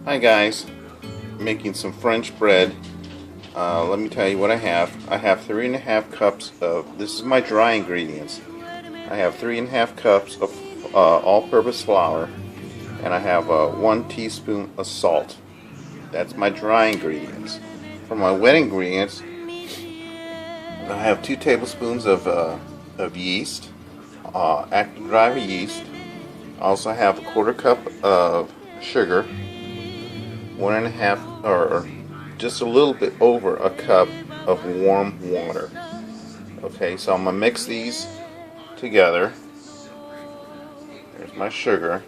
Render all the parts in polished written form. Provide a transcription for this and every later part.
Hi guys, making some French bread. Let me tell you what I have. I have 3.5 cups of, this is my dry ingredients. I have 3.5 cups of all-purpose flour, and I have 1 teaspoon of salt. That's my dry ingredients. For my wet ingredients, I have 2 tablespoons of yeast, active driver yeast. I also have a 1/4 cup of sugar, 1.5 or just a little bit over a cup of warm water. Okay, so I'm gonna mix these together. There's my sugar.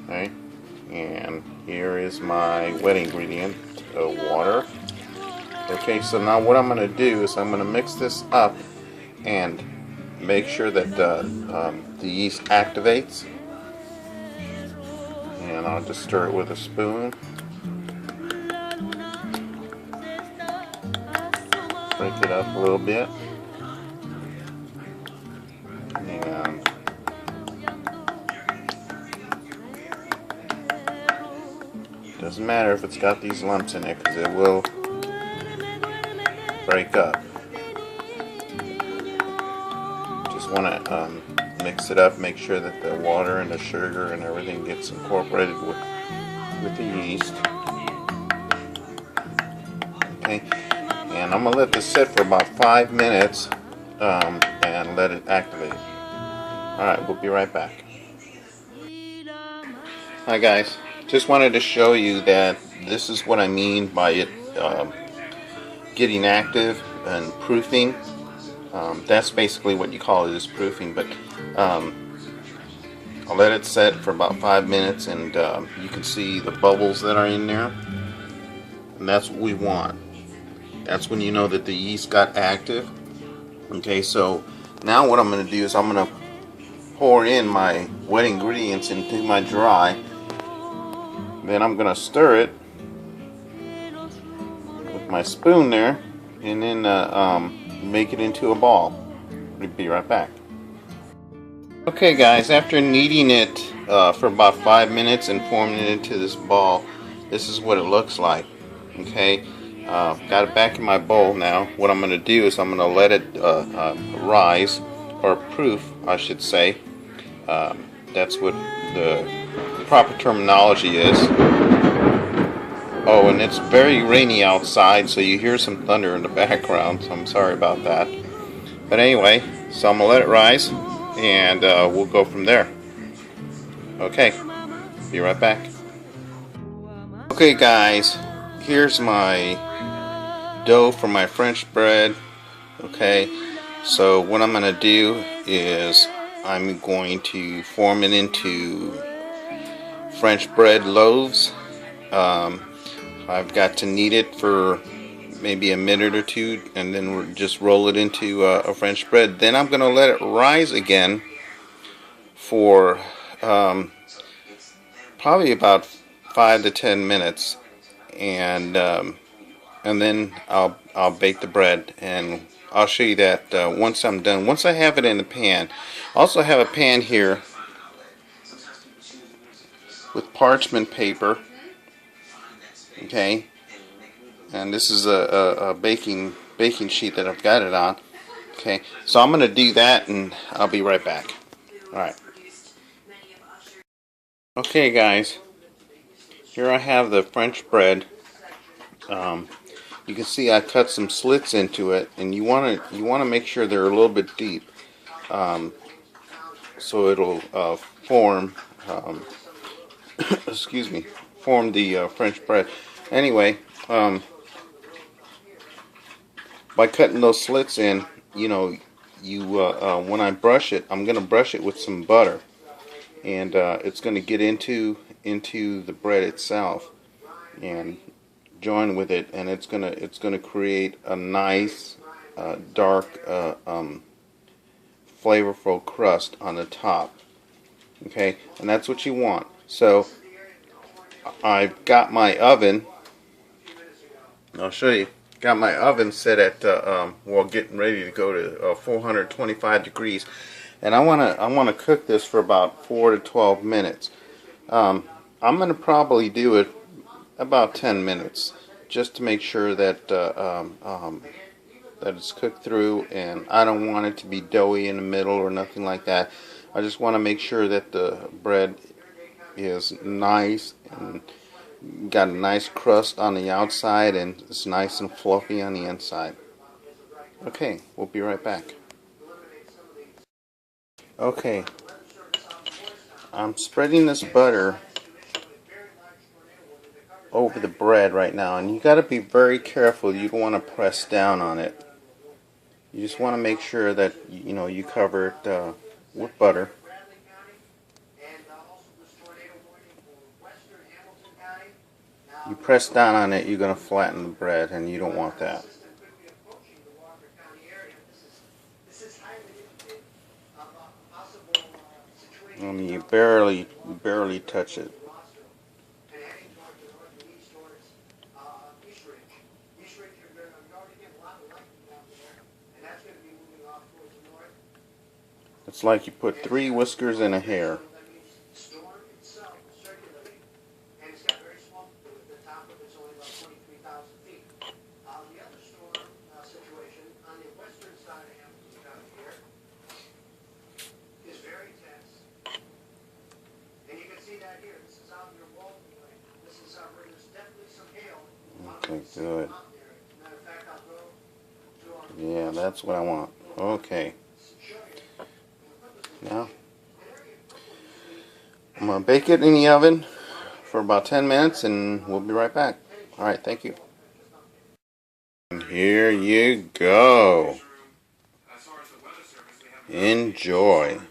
Okay, and here is my wet ingredient, water. Okay, so now what I'm gonna do is I'm gonna mix this up and make sure that the yeast activates. And I'll just stir it with a spoon. Break it up a little bit. And doesn't matter if it's got these lumps in it, because it will break up. Just want to mix it up, make sure that the water and the sugar and everything gets incorporated with the yeast. Okay, and I'm gonna let this sit for about 5 minutes and let it activate. Alright, we'll be right back. Hi guys, just wanted to show you that this is what I mean by it getting active and proofing. That's basically what you call it, is proofing, but I'll let it set for about 5 minutes, and you can see the bubbles that are in there, and that's what we want. That's when you know that the yeast got active. Okay, so now what I'm going to do is I'm going to pour in my wet ingredients into my dry. Then I'm going to stir it with my spoon there, and then make it into a ball. We'll be right back. Okay guys, after kneading it for about 5 minutes and forming it into this ball, this is what it looks like. Okay, got it back in my bowl now. What I'm going to do is I'm going to let it rise, or proof I should say. That's what the proper terminology is. Oh, and it's very rainy outside, so you hear some thunder in the background, so I'm sorry about that. But anyway, so I'm going to let it rise, and we'll go from there. Okay, be right back. Okay guys, here's my dough for my French bread. Okay, so what I'm going to do is I'm going to form it into French bread loaves. I've got to knead it for maybe a minute or two, and then we'll just roll it into a French bread. Then I'm going to let it rise again for probably about 5 to 10 minutes, and then I'll bake the bread, and I'll show you that once I'm done. Once I have it in the pan. I also have a pan here with parchment paper. Okay, and this is a baking sheet that I've got it on. Okay, so I'm going to do that, and I'll be right back. Alright. Okay guys, here I have the French bread. You can see I cut some slits into it, and you want to make sure they're a little bit deep, so it'll form excuse me, form the French bread. Anyway, by cutting those slits in, you know, when I brush it, I'm going to brush it with some butter, and it's going to get into the bread itself and join with it, and it's going to create a nice dark flavorful crust on the top. Okay, and that's what you want. So I've got my oven. I'll show you. Got my oven set at well, getting ready to go to 425 degrees, and I wanna cook this for about 4 to 12 minutes. I'm going to probably do it about 10 minutes just to make sure that that it's cooked through, and I don't want it to be doughy in the middle or nothing like that. I just want to make sure that the bread is nice and got a nice crust on the outside and it's nice and fluffy on the inside. Okay, we'll be right back. Okay, I'm spreading this butter over the bread right now, and you got to be very careful. You don't want to press down on it. You just want to make sure that you cover it with butter. You press down on it, you're going to flatten the bread, and you don't want that. I mean, you barely touch it. It's like you put 3 whiskers in a hair. Okay, good. Yeah, that's what I want. Okay. Now, I'm going to bake it in the oven for about 10 minutes and we'll be right back. Alright, thank you. And here you go. Enjoy.